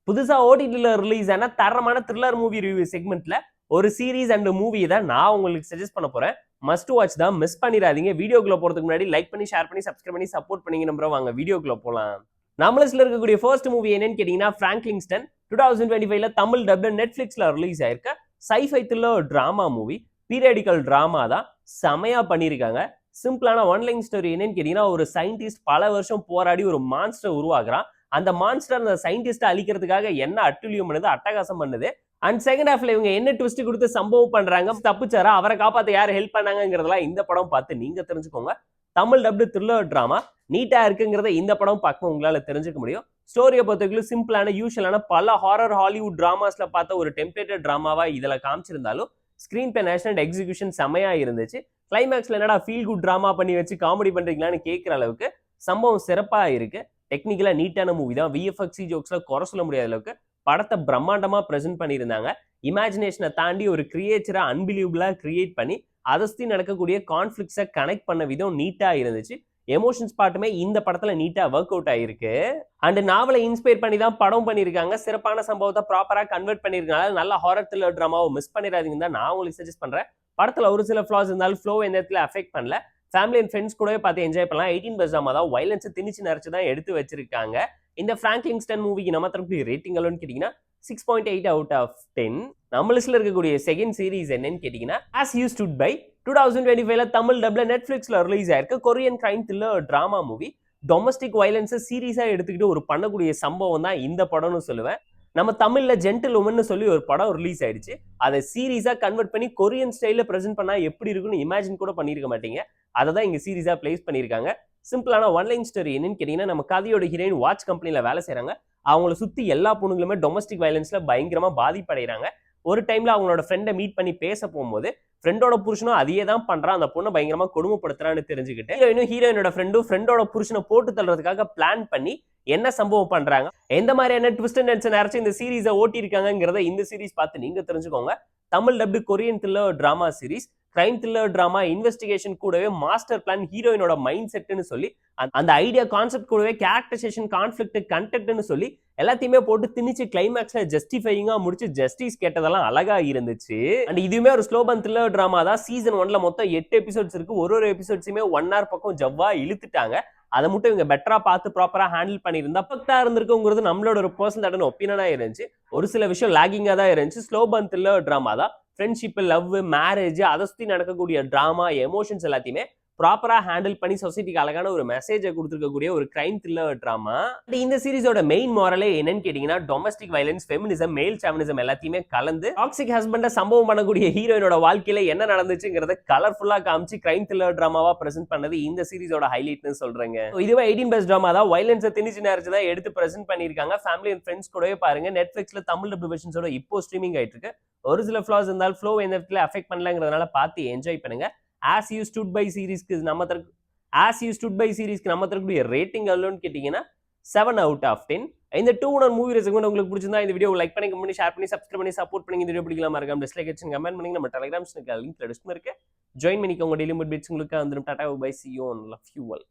புதுசா ஓடிடில ரிலீஸ் ஆன தரமான த்ரில்லர் மூவி ரிவ்யூ செக்மெண்ட்ல ஒரு சீரிஸ் அண்ட் மூவி தான் நான் உங்களுக்கு சஜஸ்ட் பண்ண போறேன். மஸ்ட் வாட்ச் தான், மிஸ் பண்ணிடாதீங்க. வீடியோக்குள்ள போறதுக்கு முன்னாடி லைக் பண்ணி, ஷேர் பண்ணி, சப்ஸ்கிரைப் பண்ணி சப்போர்ட் பண்ணீங்க நம்புறோம். வாங்க வீடியோக்குள்ள போலாம். நம்ம லிஸ்ட்ல இருக்கக்கூடிய ஃபர்ஸ்ட் மூவி என்னன்னு கேட்டீங்கன்னா பிராங்க்லின்ஸ்டன் 2025ல தமிழ் டப்ல நெட்ஃபிளிக்ஸ்ல ரிலீஸ் ஆயிருக்க sci-fi thriller drama movie. Periodical drama தான், செமையா பண்ணியிருக்காங்க. சிம்பிளான ஒன்லைன் ஸ்டோரி என்னன்னு கேட்டீங்கன்னா, ஒரு சயின்டிஸ்ட் பல வருஷம் போராடி ஒரு மான்ஸ்டர் உருவாக்குறான். அந்த மான்ஸ்டர் அந்த சயின்டிஸ்ட அழிக்கிறதுக்காக என்ன அட்டுழியம் பண்ணுது, அட்டகாசம் பண்ணுது. அண்ட் செகண்ட் ஹாஃப்ல இவங்க என்ன ட்விஸ்ட் கொடுத்து சம்பவம் பண்றாங்க, தப்பிச்சாரா, அவரை காப்பாத்த யார் ஹெல்ப் பண்ணாங்கிறதெல்லாம் இந்த படம் பார்த்து நீங்க தெரிஞ்சுக்கோங்க. தமிழ் டப்டு த்ரில்லர் டிராமா நீட்டா இருக்குங்கிறத இந்த படம் பார்க்க உங்களால தெரிஞ்சுக்க முடியும். ஸ்டோரியை பொறுத்தவரைக்கும் சிம்பிளான யூஷுவலான பல ஹாரர் ஹாலிவுட் டிராமாஸ்ல பார்த்த ஒரு டெம்ப்ளேட்டட் டிராமாவா இதுல காமிச்சிருந்தாலும் ஸ்கிரீன் பே நேஷனல் எக்ஸிகியூஷன் செமையா இருந்துச்சு. கிளைமேக்ஸ்ல என்னடா ஃபீல் குட் டிராமா பண்ணி வச்சு காமெடி பண்றீங்களான்னு கேட்கிற அளவுக்கு சம்பவம் சிறப்பா இருக்கு. டெக்னிக்கலா நீட்டான மூவி தான். விஎஃப்எக்ஸ் ஜோக்ஸ்ல குறை சொல்ல முடியாத அளவுக்கு படத்தை பிரம்மாண்டமா பிரசென்ட் பண்ணியிருந்தாங்க. இமேஜினேஷனை தாண்டி ஒரு கிரியேச்சரை அன்பிலீவபிளா கிரியேட் பண்ணி அதை சுற்றி நடக்கக்கூடிய கான்ஃபிளிக்ஸை கனெக்ட் பண்ண விதம் நீட்டா இருந்துச்சு. எமோஷன்ஸ் பாட்டுமே இந்த படத்துல நீட்டா ஒர்க் அவுட் ஆயிருக்கு. அண்ட் நாவலை இன்ஸ்பயர் பண்ணி தான் படம் பண்ணியிருக்காங்க. சிறப்பான சம்பவத்தை ப்ராப்பரா கன்வெர்ட் பண்ணியிருக்கனால நல்ல ஹாரர் த்ரில்லர் டிராமாவை மிஸ் பண்ணிடாதீங்கன்னு தான் நான் உங்களுக்கு சஜஸ்ட் பண்றேன். படத்துல ஒரு சில ஃபிளாஸ் இருந்தாலும் ஃப்ளோ எந்த இடத்துல அஃபெக்ட் பண்ணல. ஃபேமிலி அண்ட் ஃப்ரெண்ட்ஸ் கூடவே பார்த்து என்ஜாய் பண்ணலாம். 18+ ட்ராமா தான், வயலன்ஸ் திணிச்சு நிறைச்சு தான் எடுத்து வச்சிருக்காங்க. இந்த பிராங்க்லின்ஸ்டன் மூவிக்கு நம்ம தரக்கூடிய ரேட்டிங் எவ்வளோன்னு கேட்டீங்கன்னா 6.8 அவுட் ஆஃப் 10. நம்ம லிஸ்ட்ல இருக்கக்கூடிய செகண்ட் சீரிஸ் என்னன்னு கேட்டீங்கன்னா ஆஸ் யூ ஸ்டுட் பை 2025ல தமிழ் டப்ல நெட்ஃபிளிக்ஸ்ல ரிலீஸ் ஆயிருக்க Korean crime thriller drama movie. Domestic வயலன்ஸை சீரியஸா எடுத்துக்கிட்டு ஒரு பண்ணக்கூடிய சம்பவம் தான் இந்த படம்னு சொல்லுவேன். நம்ம தமிழ்ல ஜென்டில் உமன் சொல்லி ஒரு படம் ரிலீஸ் ஆயிடுச்சு. அதை சீரீஸா கன்வெர்ட் பண்ணி கொரியன் ஸ்டைல பிரசென்ட் பண்ணா எப்படி இருக்குன்னு இமேஜின் கூட பண்ணிருக்க மாட்டீங்க. அதை தான் இங்க சீரீஸா பிளேஸ் பண்ணிருக்காங்க. சிம்பிளான ஒன்லைன் ஸ்டோரி என்னன்னு கேட்டீங்கன்னா, நம்ம கதையோட ஹீரோயின் வாட்ச் கம்பெனில வேலை செய்யறாங்க. அவங்கள சுத்தி எல்லா பொண்ணுங்களுமே டொமஸ்டிக் வயலன்ஸ்ல பயங்கரமா பாதிப்படைகிறாங்க. ஒரு டைம்ல அவங்களோட ஃப்ரெண்டை மீட் பண்ணி பேச போகும்போது ஃப்ரெண்டோட புருஷனும் அதையே தான் பண்றான். அந்த பொண்ணை பயங்கரமா கொடுமைப்படுத்துறான்னு தெரிஞ்சுக்கிட்டு ஹீரோயினோட ஃப்ரெண்டோட புருஷனை போட்டு தள்ளுறதுக்காக பிளான் பண்ணி என்ன சம்பவம் பண்றாங்க, எந்த மாதிரியான ட்விஸ்ட் அண்ட் டர்ன்ஸ் நிறைச்சு இந்த சீரீஸை ஓட்டி இருக்காங்கிறத இந்த சீரீஸ் பார்த்து நீங்க தெரிஞ்சுக்கோங்க. Tamil dubbed Korean thriller drama series. Crime thriller drama investigation கூடவே மாஸ்டர் பிளான் ஹீரோயினோட மைண்ட் செட்னு சொல்லி அந்த ஐடியா கான்செப்ட் கூடவே கேரக்டரைசேஷன் கான்ஃபிளிக்ட் கண்டென்ட்னு சொல்லி எல்லாத்தையுமே போட்டு திணிச்சு கிளைமேக்ஸ்ல ஜஸ்டிஃபையிங்கா முடிச்சு ஜஸ்டிஸ் கேட்டதெல்லாம் அழகா இருந்துச்சு. அண்ட் இதுவுமே ஒரு ஸ்லோபன் த்ரில்லர் டிராமா தான். சீசன் 1ல மொத்தம் 8 எபிசோட்ஸ் இருக்கு. ஒரு எபிசோட்ஸுமே 1 hour பக்கம் ஜவ்வா இழுத்துட்டாங்க. அதை மட்டும் இவங்க பெட்டரா பார்த்து ப்ராப்பரா ஹேண்டில் பண்ணியிருந்தா பக்கா இருந்திருக்குங்கிறது நம்மளோட ஒரு பர்சனல் ஒப்பீனியனா இருந்துச்சு. ஒரு சில விஷயம் லாகிங்கா தான் இருந்துச்சு. ஸ்லோபன் த்ரில்லர் டிராமா தான். ஃப்ரெண்ட்ஷிப், லவ், மேரேஜ் அதை சுற்றி நடக்கக்கூடிய டிராமா, எமோஷன்ஸ் எல்லாத்தையுமே ப்ராப்பரா ஹேண்டில் பண்ணி சொசைட்டிக்கு அழகான ஒரு மெசேஜை கொடுத்துருக்கக்கூடிய ஒரு கிரைம் த்ரில்லர் டிராமா. இந்த சீரிஸோட மெயின் மாரலே என்னன்னு கேட்டீங்கன்னா, டொமஸ்டிக் வயலன்ஸ், ஃபெமினிசம், மேல் சாவனிசம் எல்லாத்தையுமே கலந்து டாக்ஸிக் ஹஸ்பண்ட சம்பவம் பண்ணக்கூடிய ஹீரோயினோட வாழ்க்கையில என்ன நடந்துச்சுங்கிறத கலர்ஃபுல்லா காமிச்சு கிரைம் த்ரில்லர் டிராமாவா பிரசென்ட் பண்ணது இந்த சீரிஸோட ஹைலைட்னு சொல்றேங்க. இதுவே 18+ டிராமா தான். வயலன்ஸை திணிச்சு நேரச்சு தான் எடுத்து பிரசென்ட் பண்ணியிருக்காங்க. ஃபேமிலி அண்ட் ஃப்ரெண்ட்ஸ் கூடவே பாருங்க. நெட்ஃபிளிக்ஸ்ல தமிழ் டப் வெர்ஷன்ஸோட இப்போ ஸ்ட்ரீமிங் ஆயிட்டு இருக்கு. ஒரு சில ஃபிளாஸ் இருந்தாலும் ஃப்ளோ எந்த இடத்துல அஃபெக்ட் பண்ணலங்கிறதுனால பார்த்து என்ஜாய் பண்ணுங்க. ஆஸ் யூ ஸ்டுட் பை சீரிஸ்க்கு நம்ம தரக்கூடிய ரேட்டிங் எவ்வளோன்னு கேட்டீங்கன்னா 7 அவுட் ஆஃப் 10. இந்த 2 மூவி ரெசெக்மெண்ட் உங்களுக்கு பிடிச்சிருந்தா இந்த வீடியோ லைக் பண்ணி, கமெண்ட் பண்ணி, ஷேர் பண்ணி, சப்ஸ்கிரைப் பண்ணி சப்போர்ட் பண்ணி. இந்த வீடியோ பிடிக்கலாம் மறக்காம டிஸ்லைக் அடிச்சு கமெண்ட் பண்ணி. நம்ம டெலிகிராம் லிங்க் டிஸ்கிரிப்ஷன்ல இருக்கு. ஜாயின் பண்ணிக்கோங்க. டெய்லி பிட்ஸ் உங்களுக்கு வந்துடும். Tata bye, see you, love you all.